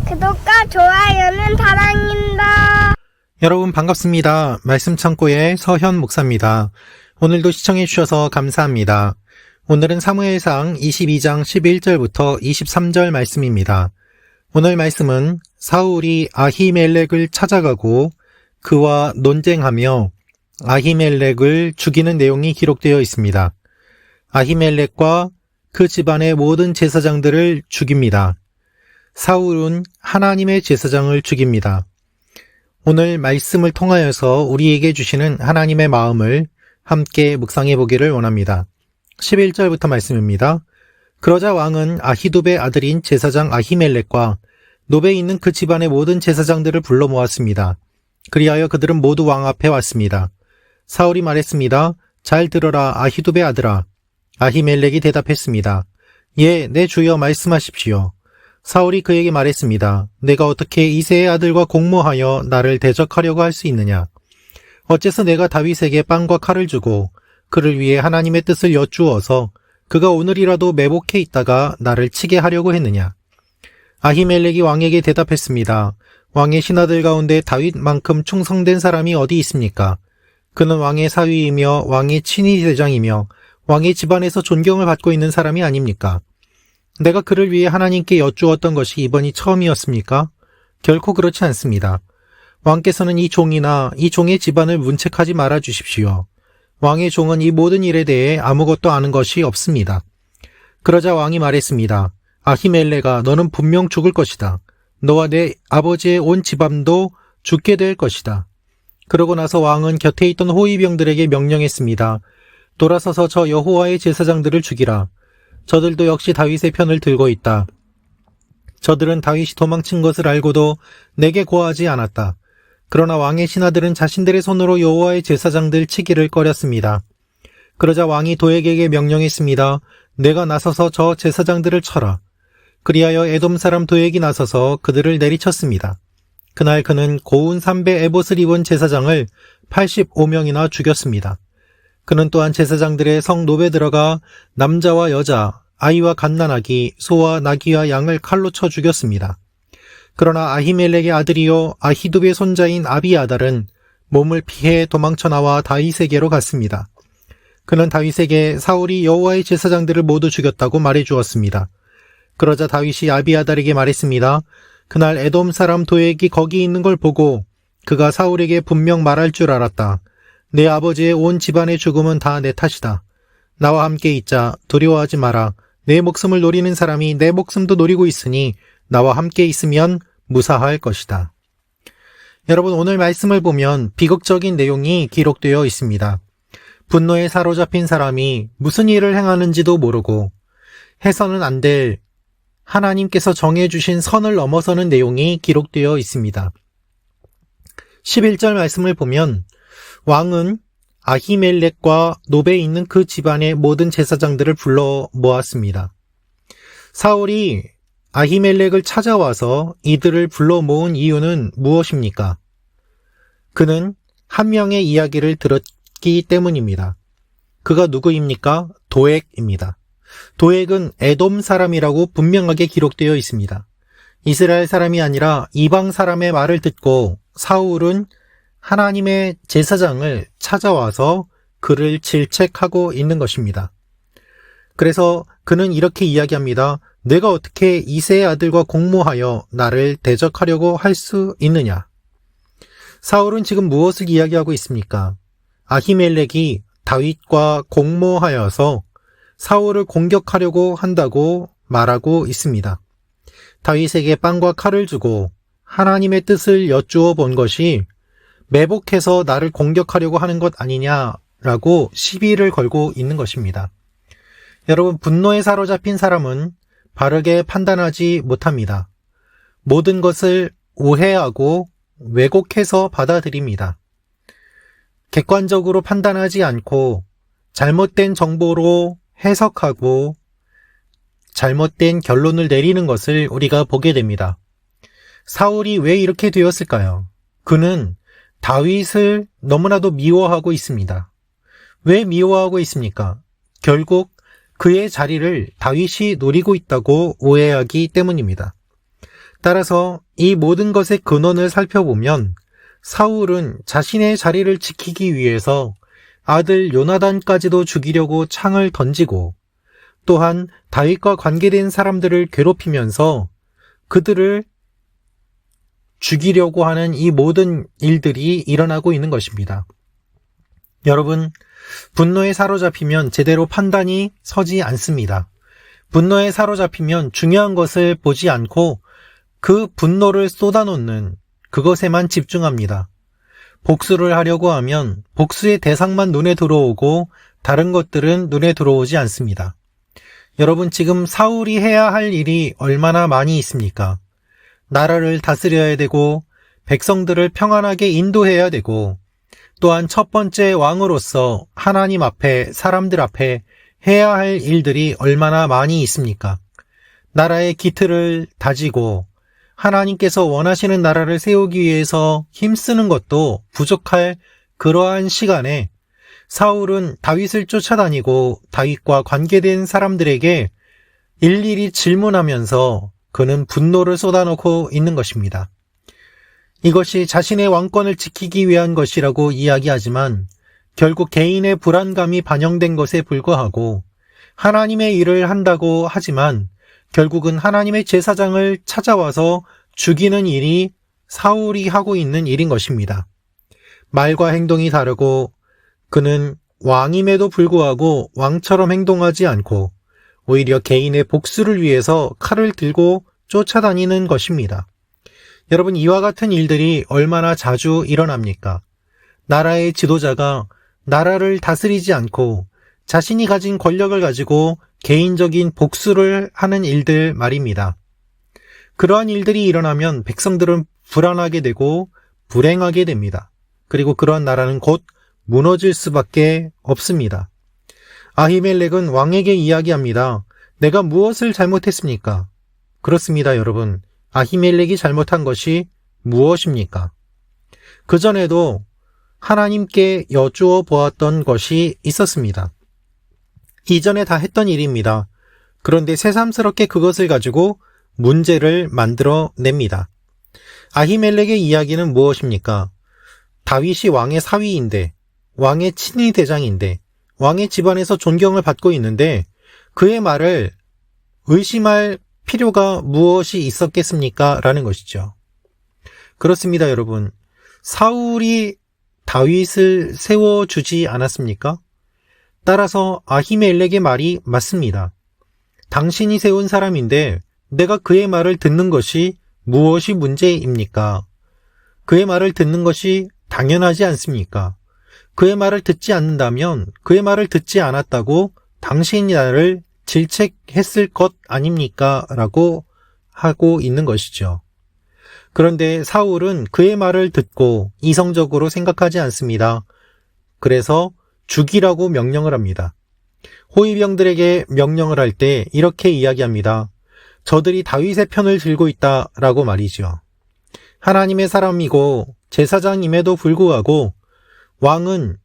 구독과 좋아요는 사랑입니다. 여러분 반갑습니다. 말씀 창고의 서현 목사입니다. 오늘도 시청해 주셔서 감사합니다. 오늘은 사무엘상 22장 11절부터 23절 말씀입니다. 오늘 말씀은 사울이 아히멜렉을 찾아가고 그와 논쟁하며 아히멜렉을 죽이는 내용이 기록되어 있습니다. 아히멜렉과 그 집안의 모든 제사장들을 죽입니다. 사울은 하나님의 제사장을 죽입니다. 오늘 말씀을 통하여서 우리에게 주시는 하나님의 마음을 함께 묵상해 보기를 원합니다. 11절부터 말씀입니다. 그러자 왕은 아히두베의 아들인 제사장 아히멜렉과 노베에 있는 그 집안의 모든 제사장들을 불러 모았습니다. 그리하여 그들은 모두 왕 앞에 왔습니다. 사울이 말했습니다. 잘 들어라 아히두베의 아들아. 아히멜렉이 대답했습니다. 예, 내 주여 말씀하십시오. 사울이 그에게 말했습니다. 내가 어떻게 이새의 아들과 공모하여 나를 대적하려고 할 수 있느냐? 어째서 내가 다윗에게 빵과 칼을 주고 그를 위해 하나님의 뜻을 여쭈어서 그가 오늘이라도 매복해 있다가 나를 치게 하려고 했느냐? 아히멜렉이 왕에게 대답했습니다. 왕의 신하들 가운데 다윗만큼 충성된 사람이 어디 있습니까? 그는 왕의 사위이며 왕의 친위 대장이며 왕의 집안에서 존경을 받고 있는 사람이 아닙니까? 내가 그를 위해 하나님께 여쭈었던 것이 이번이 처음이었습니까? 결코 그렇지 않습니다. 왕께서는 이 종이나 이 종의 집안을 문책하지 말아 주십시오. 왕의 종은 이 모든 일에 대해 아무것도 아는 것이 없습니다. 그러자 왕이 말했습니다. 아히멜렉아, 너는 분명 죽을 것이다. 너와 내 아버지의 온 집안도 죽게 될 것이다. 그러고 나서 왕은 곁에 있던 호위병들에게 명령했습니다. 돌아서서 저 여호와의 제사장들을 죽이라. 저들도 역시 다윗의 편을 들고 있다. 저들은 다윗이 도망친 것을 알고도 내게 고하지 않았다. 그러나 왕의 신하들은 자신들의 손으로 여호와의 제사장들 치기를 꺼렸습니다. 그러자 왕이 도액에게 명령했습니다. 내가 나서서 저 제사장들을 쳐라. 그리하여 에돔 사람 도액이 나서서 그들을 내리쳤습니다. 그날 그는 고운 삼배 에봇을 입은 제사장을 85명이나 죽였습니다. 그는 또한 제사장들의 성 노베 들어가 남자와 여자, 아이와 갓난아기, 소와 나귀와 양을 칼로 쳐 죽였습니다. 그러나 아히멜렉의 아들이요 아히두베의 손자인 아비아달은 몸을 피해 도망쳐 나와 다윗에게로 갔습니다. 그는 다윗에게 사울이 여호와의 제사장들을 모두 죽였다고 말해 주었습니다. 그러자 다윗이 아비아달에게 말했습니다. 그날 에돔 사람 도액이 거기 있는 걸 보고 그가 사울에게 분명 말할 줄 알았다. 내 아버지의 온 집안의 죽음은 다 내 탓이다. 나와 함께 있자. 두려워하지 마라. 내 목숨을 노리는 사람이 내 목숨도 노리고 있으니 나와 함께 있으면 무사할 것이다. 여러분, 오늘 말씀을 보면 비극적인 내용이 기록되어 있습니다. 분노에 사로잡힌 사람이 무슨 일을 행하는지도 모르고 해서는 안 될 하나님께서 정해주신 선을 넘어서는 내용이 기록되어 있습니다. 11절 말씀을 보면 왕은 아히멜렉과 노베에 있는 그 집안의 모든 제사장들을 불러 모았습니다. 사울이 아히멜렉을 찾아와서 이들을 불러 모은 이유는 무엇입니까? 그는 한 명의 이야기를 들었기 때문입니다. 그가 누구입니까? 도액입니다. 도액은 에돔 사람이라고 분명하게 기록되어 있습니다. 이스라엘 사람이 아니라 이방 사람의 말을 듣고 사울은 하나님의 제사장을 찾아와서 그를 질책하고 있는 것입니다. 그래서 그는 이렇게 이야기합니다. 내가 어떻게 이새의 아들과 공모하여 나를 대적하려고 할 수 있느냐? 사울은 지금 무엇을 이야기하고 있습니까? 아히멜렉이 다윗과 공모하여서 사울을 공격하려고 한다고 말하고 있습니다. 다윗에게 빵과 칼을 주고 하나님의 뜻을 여쭈어 본 것이 매복해서 나를 공격하려고 하는 것 아니냐라고 시비를 걸고 있는 것입니다. 여러분, 분노에 사로잡힌 사람은 바르게 판단하지 못합니다. 모든 것을 오해하고 왜곡해서 받아들입니다. 객관적으로 판단하지 않고 잘못된 정보로 해석하고 잘못된 결론을 내리는 것을 우리가 보게 됩니다. 사울이 왜 이렇게 되었을까요? 그는 다윗을 너무나도 미워하고 있습니다. 왜 미워하고 있습니까? 결국 그의 자리를 다윗이 노리고 있다고 오해하기 때문입니다. 따라서 이 모든 것의 근원을 살펴보면 사울은 자신의 자리를 지키기 위해서 아들 요나단까지도 죽이려고 창을 던지고 또한 다윗과 관계된 사람들을 괴롭히면서 그들을 죽이려고 하는 이 모든 일들이 일어나고 있는 것입니다. 여러분, 분노에 사로잡히면 제대로 판단이 서지 않습니다. 분노에 사로잡히면 중요한 것을 보지 않고 그 분노를 쏟아놓는 그것에만 집중합니다. 복수를 하려고 하면 복수의 대상만 눈에 들어오고 다른 것들은 눈에 들어오지 않습니다. 여러분, 지금 사울이 해야 할 일이 얼마나 많이 있습니까? 나라를 다스려야 되고 백성들을 평안하게 인도해야 되고 또한 첫 번째 왕으로서 하나님 앞에 사람들 앞에 해야 할 일들이 얼마나 많이 있습니까? 나라의 기틀을 다지고 하나님께서 원하시는 나라를 세우기 위해서 힘쓰는 것도 부족할 그러한 시간에 사울은 다윗을 쫓아다니고 다윗과 관계된 사람들에게 일일이 질문하면서 그는 분노를 쏟아놓고 있는 것입니다. 이것이 자신의 왕권을 지키기 위한 것이라고 이야기하지만 결국 개인의 불안감이 반영된 것에 불과하고 하나님의 일을 한다고 하지만 결국은 하나님의 제사장을 찾아와서 죽이는 일이 사울이 하고 있는 일인 것입니다. 말과 행동이 다르고 그는 왕임에도 불구하고 왕처럼 행동하지 않고 오히려 개인의 복수를 위해서 칼을 들고 쫓아다니는 것입니다. 여러분, 이와 같은 일들이 얼마나 자주 일어납니까? 나라의 지도자가 나라를 다스리지 않고 자신이 가진 권력을 가지고 개인적인 복수를 하는 일들 말입니다. 그러한 일들이 일어나면 백성들은 불안하게 되고 불행하게 됩니다. 그리고 그러한 나라는 곧 무너질 수밖에 없습니다. 아히멜렉은 왕에게 이야기합니다. 내가 무엇을 잘못했습니까? 그렇습니다, 여러분. 아히멜렉이 잘못한 것이 무엇입니까? 그전에도 하나님께 여쭈어 보았던 것이 있었습니다. 이전에 다 했던 일입니다. 그런데 새삼스럽게 그것을 가지고 문제를 만들어 냅니다. 아히멜렉의 이야기는 무엇입니까? 다윗이 왕의 사위인데, 왕의 친위 대장인데, 왕의 집안에서 존경을 받고 있는데 그의 말을 의심할 필요가 무엇이 있었겠습니까? 라는 것이죠. 그렇습니다, 여러분. 사울이 다윗을 세워주지 않았습니까? 따라서 아히멜렉의 말이 맞습니다. 당신이 세운 사람인데 내가 그의 말을 듣는 것이 무엇이 문제입니까? 그의 말을 듣는 것이 당연하지 않습니까? 그의 말을 듣지 않는다면 그의 말을 듣지 않았다고 당신이 나를 질책했을 것 아닙니까? 라고 하고 있는 것이죠. 그런데 사울은 그의 말을 듣고 이성적으로 생각하지 않습니다. 그래서 죽이라고 명령을 합니다. 호위병들에게 명령을 할 때 이렇게 이야기합니다. 저들이 다윗의 편을 들고 있다라고 말이죠. 하나님의 사람이고 제사장임에도 불구하고 왕은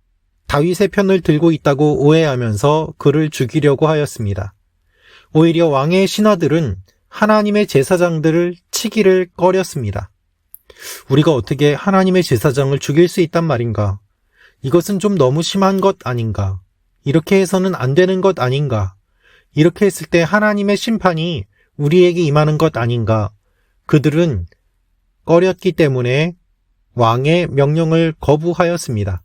다윗의 편을 들고 있다고 오해하면서 그를 죽이려고 하였습니다. 오히려 왕의 신하들은 하나님의 제사장들을 치기를 꺼렸습니다. 우리가 어떻게 하나님의 제사장을 죽일 수 있단 말인가? 이것은 좀 너무 심한 것 아닌가? 이렇게 해서는 안 되는 것 아닌가? 이렇게 했을 때 하나님의 심판이 우리에게 임하는 것 아닌가? 그들은 꺼렸기 때문에 왕의 명령을 거부하였습니다.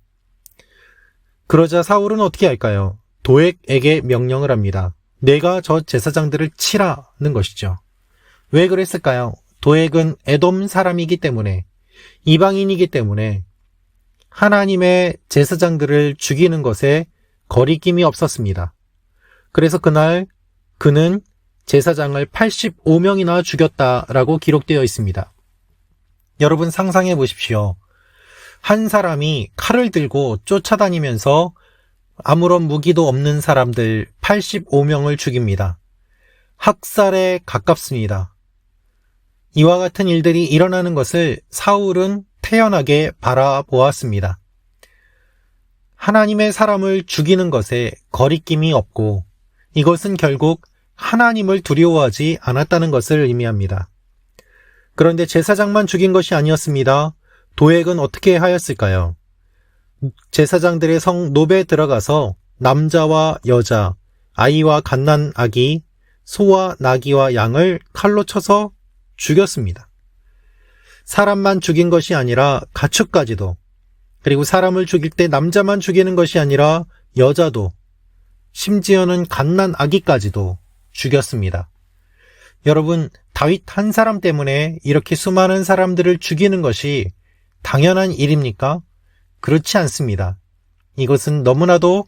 그러자 사울은 어떻게 할까요? 도액에게 명령을 합니다. 내가 저 제사장들을 치라는 것이죠. 왜 그랬을까요? 도액은 에돔 사람이기 때문에, 이방인이기 때문에 하나님의 제사장들을 죽이는 것에 거리낌이 없었습니다. 그래서 그날 그는 제사장을 85명이나 죽였다라고 기록되어 있습니다. 여러분 상상해 보십시오. 한 사람이 칼을 들고 쫓아다니면서 아무런 무기도 없는 사람들 85명을 죽입니다. 학살에 가깝습니다. 이와 같은 일들이 일어나는 것을 사울은 태연하게 바라보았습니다. 하나님의 사람을 죽이는 것에 거리낌이 없고 이것은 결국 하나님을 두려워하지 않았다는 것을 의미합니다. 그런데 제사장만 죽인 것이 아니었습니다. 도액은 어떻게 하였을까요? 제사장들의 성 노베에 들어가서 남자와 여자, 아이와 갓난 아기, 소와 나귀와 양을 칼로 쳐서 죽였습니다. 사람만 죽인 것이 아니라 가축까지도, 그리고 사람을 죽일 때 남자만 죽이는 것이 아니라 여자도, 심지어는 갓난 아기까지도 죽였습니다. 여러분, 다윗 한 사람 때문에 이렇게 수많은 사람들을 죽이는 것이 당연한 일입니까? 그렇지 않습니다. 이것은 너무나도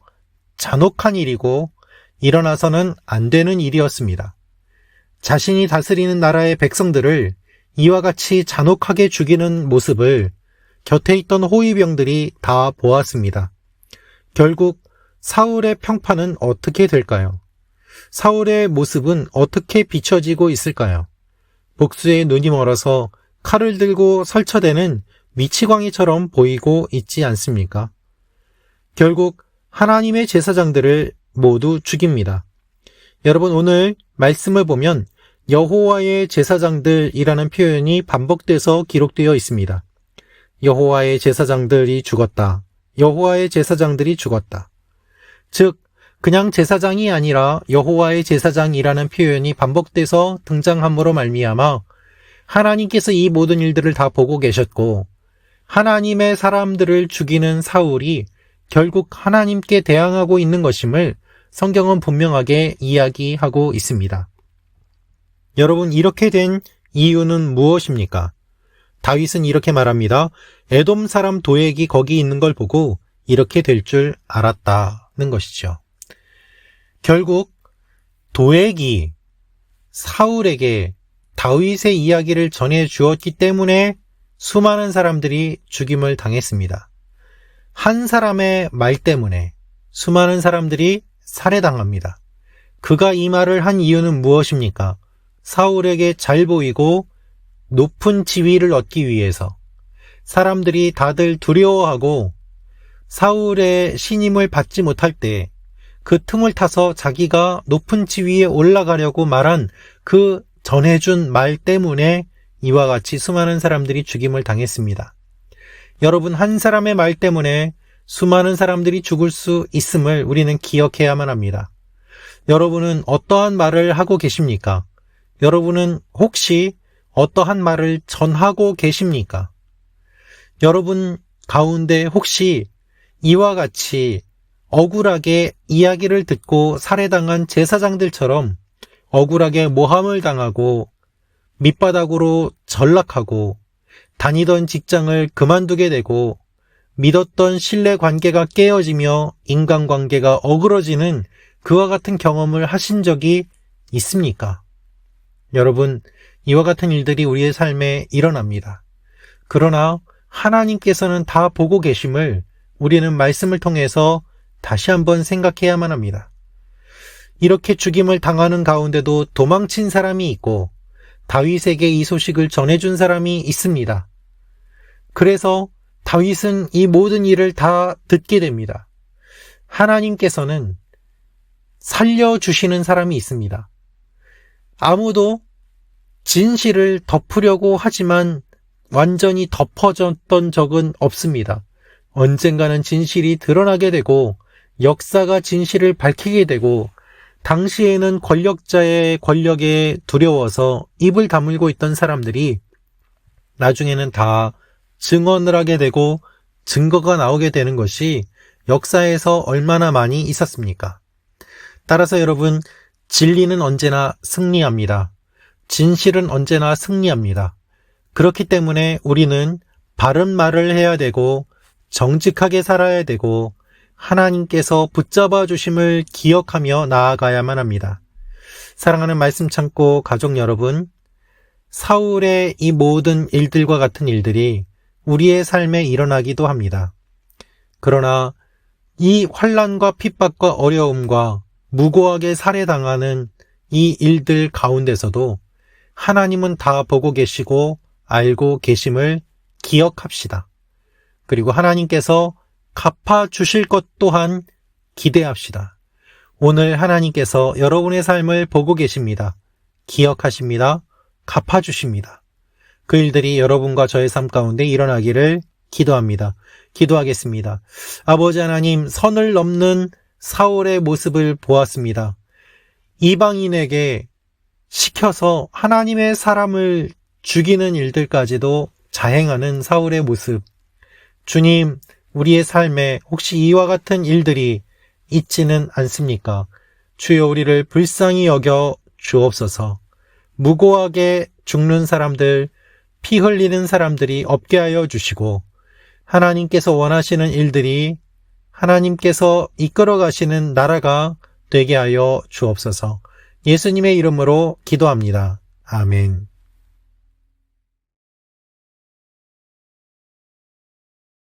잔혹한 일이고 일어나서는 안 되는 일이었습니다. 자신이 다스리는 나라의 백성들을 이와 같이 잔혹하게 죽이는 모습을 곁에 있던 호위병들이 다 보았습니다. 결국 사울의 평판은 어떻게 될까요? 사울의 모습은 어떻게 비춰지고 있을까요? 복수의 눈이 멀어서 칼을 들고 설쳐대는 미치광이처럼 보이고 있지 않습니까? 결국 하나님의 제사장들을 모두 죽입니다. 여러분, 오늘 말씀을 보면 여호와의 제사장들이라는 표현이 반복돼서 기록되어 있습니다. 여호와의 제사장들이 죽었다. 여호와의 제사장들이 죽었다. 즉, 그냥 제사장이 아니라 여호와의 제사장이라는 표현이 반복돼서 등장함으로 말미암아 하나님께서 이 모든 일들을 다 보고 계셨고, 하나님의 사람들을 죽이는 사울이 결국 하나님께 대항하고 있는 것임을 성경은 분명하게 이야기하고 있습니다. 여러분, 이렇게 된 이유는 무엇입니까? 다윗은 이렇게 말합니다. 에돔 사람 도액이 거기 있는 걸 보고 이렇게 될 줄 알았다는 것이죠. 결국 도액이 사울에게 다윗의 이야기를 전해 주었기 때문에 수많은 사람들이 죽임을 당했습니다. 한 사람의 말 때문에 수많은 사람들이 살해당합니다. 그가 이 말을 한 이유는 무엇입니까? 사울에게 잘 보이고 높은 지위를 얻기 위해서. 사람들이 다들 두려워하고 사울의 신임을 받지 못할 때 그 틈을 타서 자기가 높은 지위에 올라가려고 말한 그 전해준 말 때문에 이와 같이 수많은 사람들이 죽임을 당했습니다. 여러분, 한 사람의 말 때문에 수많은 사람들이 죽을 수 있음을 우리는 기억해야만 합니다. 여러분은 어떠한 말을 하고 계십니까? 여러분은 혹시 어떠한 말을 전하고 계십니까? 여러분 가운데 혹시 이와 같이 억울하게 이야기를 듣고 살해당한 제사장들처럼 억울하게 모함을 당하고 밑바닥으로 전락하고 다니던 직장을 그만두게 되고 믿었던 신뢰 관계가 깨어지며 인간관계가 어그러지는 그와 같은 경험을 하신 적이 있습니까? 여러분, 이와 같은 일들이 우리의 삶에 일어납니다. 그러나 하나님께서는 다 보고 계심을 우리는 말씀을 통해서 다시 한번 생각해야만 합니다. 이렇게 죽임을 당하는 가운데도 도망친 사람이 있고 다윗에게 이 소식을 전해준 사람이 있습니다. 그래서 다윗은 이 모든 일을 다 듣게 됩니다. 하나님께서는 살려주시는 사람이 있습니다. 아무도 진실을 덮으려고 하지만 완전히 덮어졌던 적은 없습니다. 언젠가는 진실이 드러나게 되고 역사가 진실을 밝히게 되고 당시에는 권력자의 권력에 두려워서 입을 다물고 있던 사람들이 나중에는 다 증언을 하게 되고 증거가 나오게 되는 것이 역사에서 얼마나 많이 있었습니까? 따라서 여러분, 진리는 언제나 승리합니다. 진실은 언제나 승리합니다. 그렇기 때문에 우리는 바른 말을 해야 되고 정직하게 살아야 되고 하나님께서 붙잡아 주심을 기억하며 나아가야만 합니다. 사랑하는 말씀 창고 가족 여러분, 사울의 이 모든 일들과 같은 일들이 우리의 삶에 일어나기도 합니다. 그러나 이 환난과 핍박과 어려움과 무고하게 살해당하는 이 일들 가운데서도 하나님은 다 보고 계시고 알고 계심을 기억합시다. 그리고 하나님께서 갚아주실 것 또한 기대합시다. 오늘 하나님께서 여러분의 삶을 보고 계십니다. 기억하십니다. 갚아주십니다. 그 일들이 여러분과 저의 삶 가운데 일어나기를 기도합니다. 기도하겠습니다. 아버지 하나님, 선을 넘는 사울의 모습을 보았습니다. 이방인에게 시켜서 하나님의 사람을 죽이는 일들까지도 자행하는 사울의 모습. 주님, 우리의 삶에 혹시 이와 같은 일들이 있지는 않습니까? 주여, 우리를 불쌍히 여겨 주옵소서. 무고하게 죽는 사람들, 피 흘리는 사람들이 없게 하여 주시고, 하나님께서 원하시는 일들이 하나님께서 이끌어 가시는 나라가 되게 하여 주옵소서. 예수님의 이름으로 기도합니다. 아멘.